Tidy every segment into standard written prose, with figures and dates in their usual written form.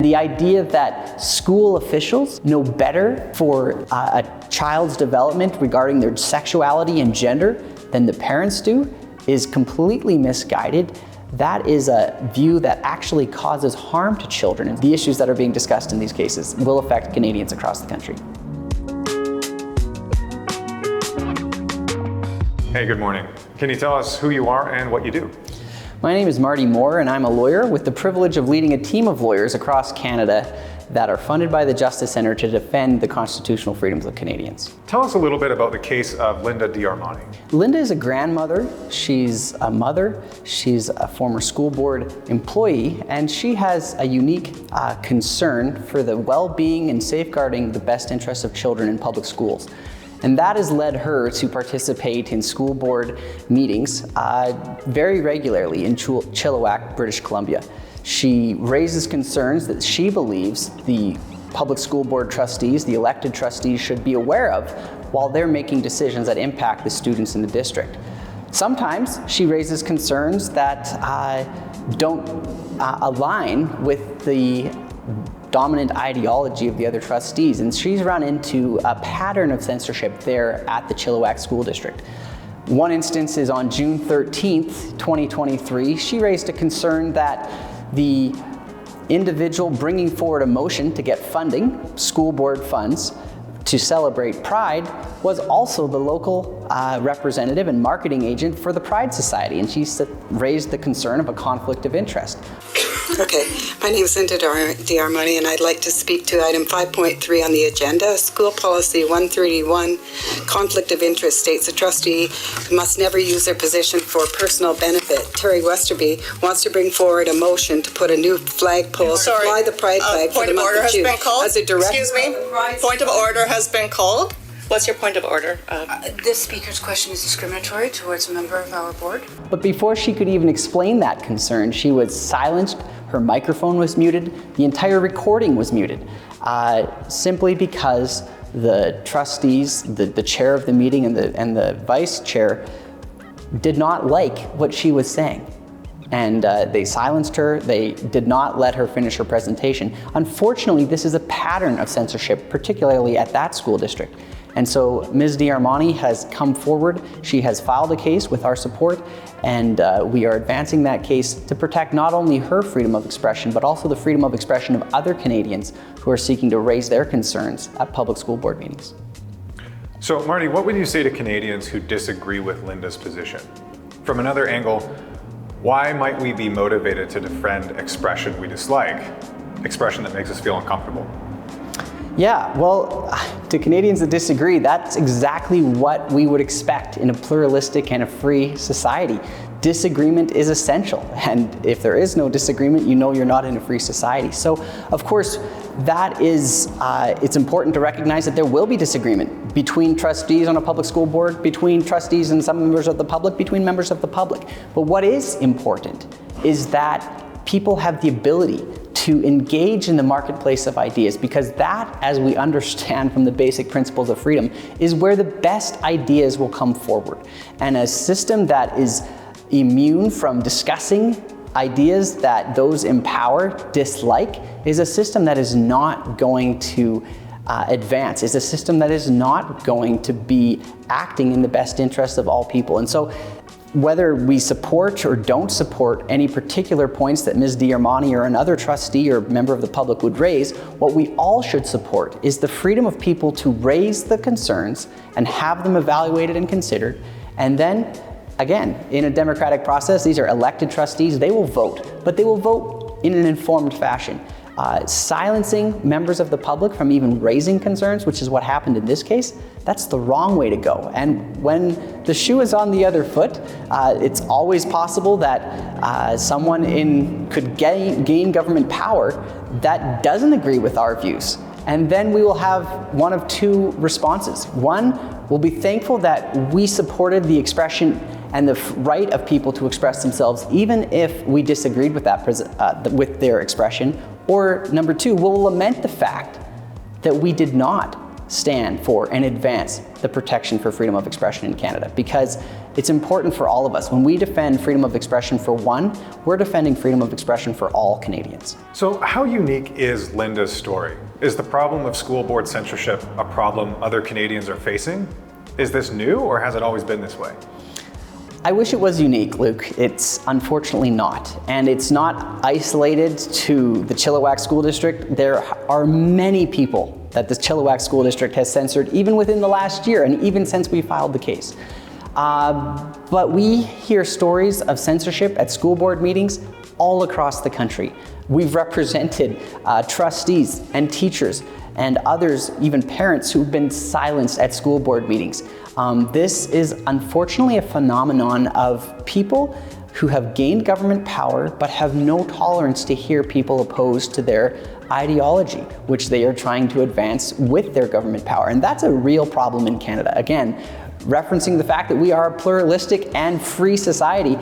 the idea that school officials know better for a child's development regarding their sexuality and gender than the parents do is completely misguided. That is a view that actually causes harm to children. The issues that are being discussed in these cases will affect Canadians across the country. Hey, good morning. Can you tell us who you are and what you do? My name is Marty Moore, and I'm a lawyer with the privilege of leading a team of lawyers across Canada that are funded by the Justice Centre to defend the constitutional freedoms of Canadians. Tell us a little bit about the case of Linda D'Armani. Linda is a grandmother, she's a mother, she's a former school board employee, and she has a unique concern for the well-being and safeguarding the best interests of children in public schools. And that has led her to participate in school board meetings very regularly in Chilliwack, British Columbia. She raises concerns that she believes the public school board trustees, the elected trustees, should be aware of while they're making decisions that impact the students in the district. Sometimes she raises concerns that don't align with the dominant ideology of the other trustees, and she's run into a pattern of censorship there at the Chilliwack School District. One instance is on June 13th, 2023. She raised a concern that the individual bringing forward a motion to get funding, school board funds, to celebrate Pride was also the local representative and marketing agent for the Pride Society, and she raised the concern of a conflict of interest. Okay, my name is Linda D'Armani, and I'd like to speak to item 5.3 on the agenda. School Policy 131, conflict of interest, states a trustee must never use their position for personal benefit. Terry Westerby wants to bring forward a motion to put a new flagpole to fly the pride flag for the month of June. As a direct Excuse me, point of order has been called. What's your point of order? This speaker's question is discriminatory towards a member of our board. But before she could even explain that concern, she was silenced, her microphone was muted, the entire recording was muted, simply because the trustees, the chair of the meeting and the vice chair did not like what she was saying. And they silenced her, they did not let her finish her presentation. Unfortunately, this is a pattern of censorship, particularly at that school district. And so Ms. D'Armani has come forward, she has filed a case with our support, and we are advancing that case to protect not only her freedom of expression, but also the freedom of expression of other Canadians who are seeking to raise their concerns at public school board meetings. So Marty, what would you say to Canadians who disagree with Linda's position? From another angle, why might we be motivated to defend expression we dislike, expression that makes us feel uncomfortable? Yeah, well, to Canadians that disagree, that's exactly what we would expect in a pluralistic and a free society. Disagreement is essential, and if there is no disagreement, you know you're not in a free society. So, of course, that is, it's important to recognize that there will be disagreement between trustees on a public school board, between trustees and some members of the public, between members of the public. But what is important is that people have the ability to engage in the marketplace of ideas, because that, as we understand from the basic principles of freedom, is where the best ideas will come forward. And a system that is immune from discussing ideas that those in power dislike is a system that is not going to advance, is a system that is not going to be acting in the best interest of all people. And so whether we support or don't support any particular points that Ms. D'Armani or another trustee or member of the public would raise, what we all should support is the freedom of people to raise the concerns and have them evaluated and considered. And then, again, in a democratic process, these are elected trustees, they will vote, but they will vote in an informed fashion. Silencing members of the public from even raising concerns, which is what happened in this case, that's the wrong way to go. And when the shoe is on the other foot, it's always possible that someone could gain government power that doesn't agree with our views. And then we will have one of two responses. One, we'll be thankful that we supported the expression and the right of people to express themselves, even if we disagreed with with their expression. Or number two, we'll lament the fact that we did not stand for and advance the protection for freedom of expression in Canada, because it's important for all of us. When we defend freedom of expression for one, we're defending freedom of expression for all Canadians. So how unique is Linda's story? Is the problem of school board censorship a problem other Canadians are facing? Is this new, or has it always been this way? I wish it was unique, Luke. It's unfortunately not. And it's not isolated to the Chilliwack School District. There are many people that the Chilliwack School District has censored, even within the last year and even since we filed the case. But we hear stories of censorship at school board meetings all across the country. We've represented trustees and teachers and others, even parents, who've been silenced at school board meetings. This is unfortunately a phenomenon of people who have gained government power but have no tolerance to hear people opposed to their ideology, which they are trying to advance with their government power. And that's a real problem in Canada. Again, referencing the fact that we are a pluralistic and free society,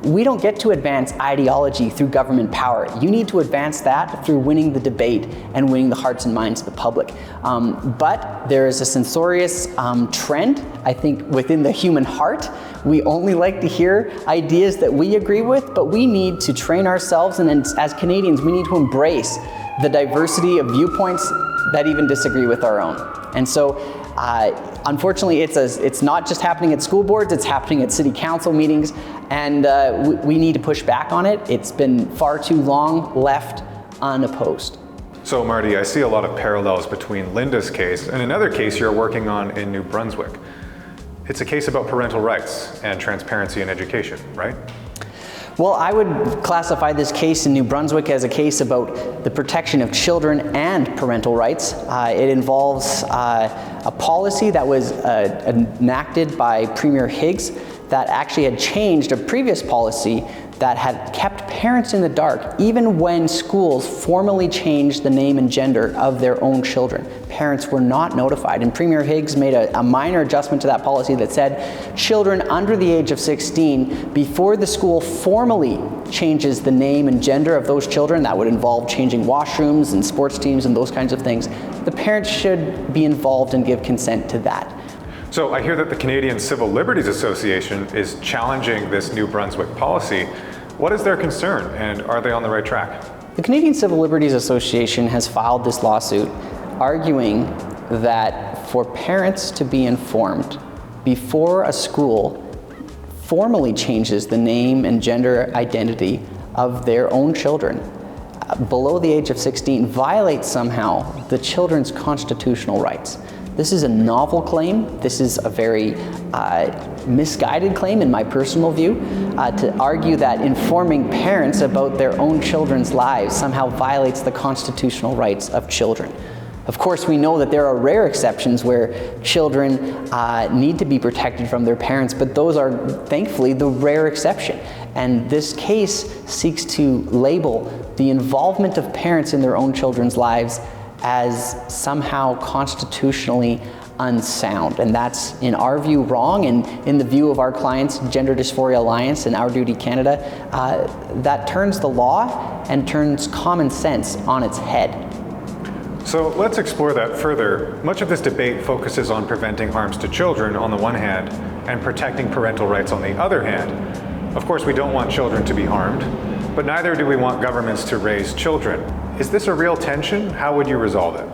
we don't get to advance ideology through government power. You need to advance that through winning the debate and winning the hearts and minds of the public. But there is a censorious trend, I think, within the human heart. We only like to hear ideas that we agree with, but we need to train ourselves, and as Canadians, we need to embrace the diversity of viewpoints that even disagree with our own. And so, unfortunately, it's not just happening at school boards, it's happening at city council meetings, and we need to push back on it. It's been far too long left unopposed. So Marty, I see a lot of parallels between Linda's case and another case you're working on in New Brunswick. It's a case about parental rights and transparency in education, right? Well, I would classify this case in New Brunswick as a case about the protection of children and parental rights. It involves a policy that was enacted by Premier Higgs that actually had changed a previous policy that had kept parents in the dark even when schools formally changed the name and gender of their own children. Parents were not notified, and Premier Higgs made a minor adjustment to that policy that said children under the age of 16, before the school formally changes the name and gender of those children, that would involve changing washrooms and sports teams and those kinds of things, the parents should be involved and give consent to that. So I hear that the Canadian Civil Liberties Association is challenging this New Brunswick policy. What is their concern, and are they on the right track? The Canadian Civil Liberties Association has filed this lawsuit arguing that for parents to be informed before a school formally changes the name and gender identity of their own children below the age of 16 violates somehow the children's constitutional rights. This is a novel claim. This is a very misguided claim, in my personal view, to argue that informing parents about their own children's lives somehow violates the constitutional rights of children. Of course, we know that there are rare exceptions where children need to be protected from their parents, but those are thankfully the rare exception. And this case seeks to label the involvement of parents in their own children's lives as somehow constitutionally unsound. And that's, in our view, wrong, and in the view of our clients, Gender Dysphoria Alliance and Our Duty Canada, that turns the law and turns common sense on its head. So let's explore that further. Much of this debate focuses on preventing harms to children on the one hand and protecting parental rights on the other hand. Of course, we don't want children to be harmed, but neither do we want governments to raise children. Is this a real tension? How would you resolve it?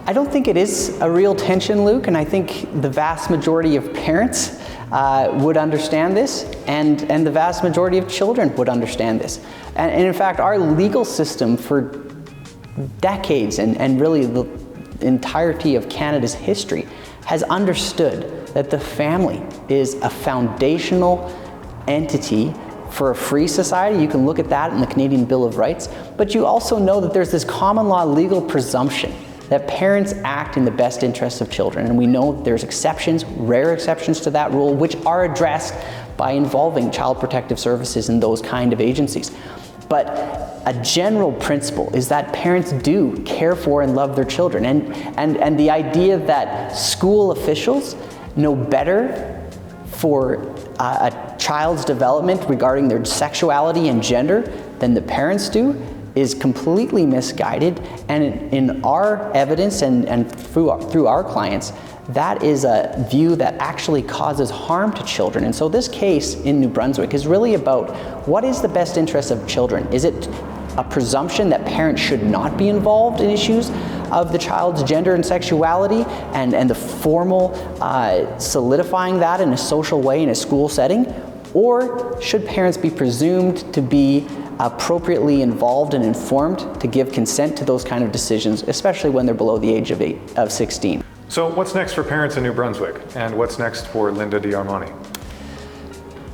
I don't think it is a real tension, Luke, and I think the vast majority of parents would understand this, and the vast majority of children would understand this. And in fact, our legal system for decades, and really the entirety of Canada's history, has understood that the family is a foundational entity for a free society. You can look at that in the Canadian Bill of Rights, but you also know that there's this common law legal presumption that parents act in the best interests of children. And we know there's exceptions, rare exceptions to that rule, which are addressed by involving Child Protective Services and those kind of agencies. But a general principle is that parents do care for and love their children. And the idea that school officials know better for a child's development regarding their sexuality and gender than the parents do, is completely misguided, and in our evidence and through our clients, that is a view that actually causes harm to children. And so this case in New Brunswick is really about what is the best interest of children. Is it a presumption that parents should not be involved in issues of the child's gender and sexuality and the formal solidifying that in a social way in a school setting? Or should parents be presumed to be appropriately involved and informed to give consent to those kind of decisions, especially when they're below the age of 16? So what's next for parents in New Brunswick, and what's next for Linda D'Armani?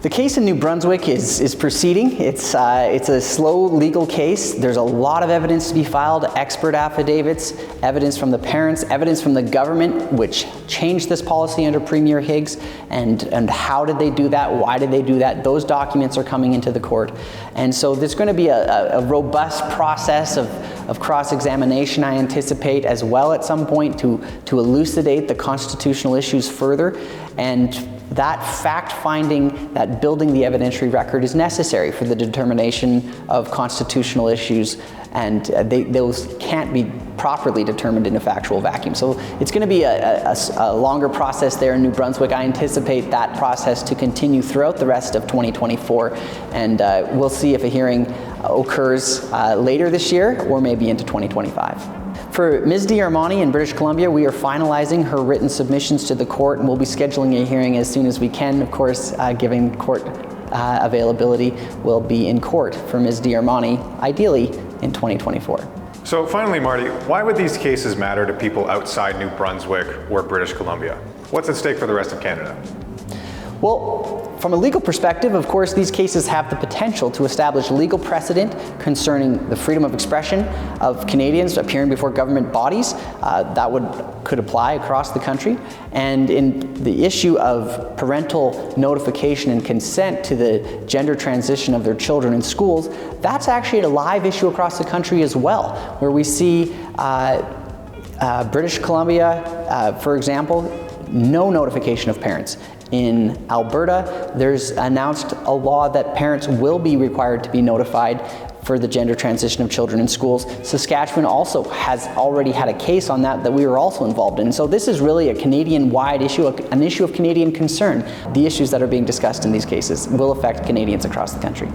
The case in New Brunswick is proceeding. It's a slow legal case. There's a lot of evidence to be filed, expert affidavits, evidence from the parents, evidence from the government, which changed this policy under Premier Higgs, and how did they do that, why did they do that. Those documents are coming into the court. And so there's going to be a robust process of cross-examination, I anticipate, as well at some point to elucidate the constitutional issues further. And that fact-finding, that building the evidentiary record is necessary for the determination of constitutional issues, and those can't be properly determined in a factual vacuum. So it's going to be a longer process there in New Brunswick. I anticipate that process to continue throughout the rest of 2024, and we'll see if a hearing occurs later this year or maybe into 2025. For Ms. D'Armani in British Columbia, we are finalizing her written submissions to the court, and we'll be scheduling a hearing as soon as we can. Of course, given court availability, we'll be in court for Ms. D'Armani, ideally in 2024. So finally, Marty, why would these cases matter to people outside New Brunswick or British Columbia? What's at stake for the rest of Canada? Well, from a legal perspective, of course, these cases have the potential to establish legal precedent concerning the freedom of expression of Canadians appearing before government bodies. That could apply across the country. And in the issue of parental notification and consent to the gender transition of their children in schools, that's actually a live issue across the country as well, where we see British Columbia, for example, no notification of parents. In Alberta, there's announced a law that parents will be required to be notified for the gender transition of children in schools. Saskatchewan also has already had a case on that we were also involved in. So this is really a Canadian-wide issue, an issue of Canadian concern. The issues that are being discussed in these cases will affect Canadians across the country.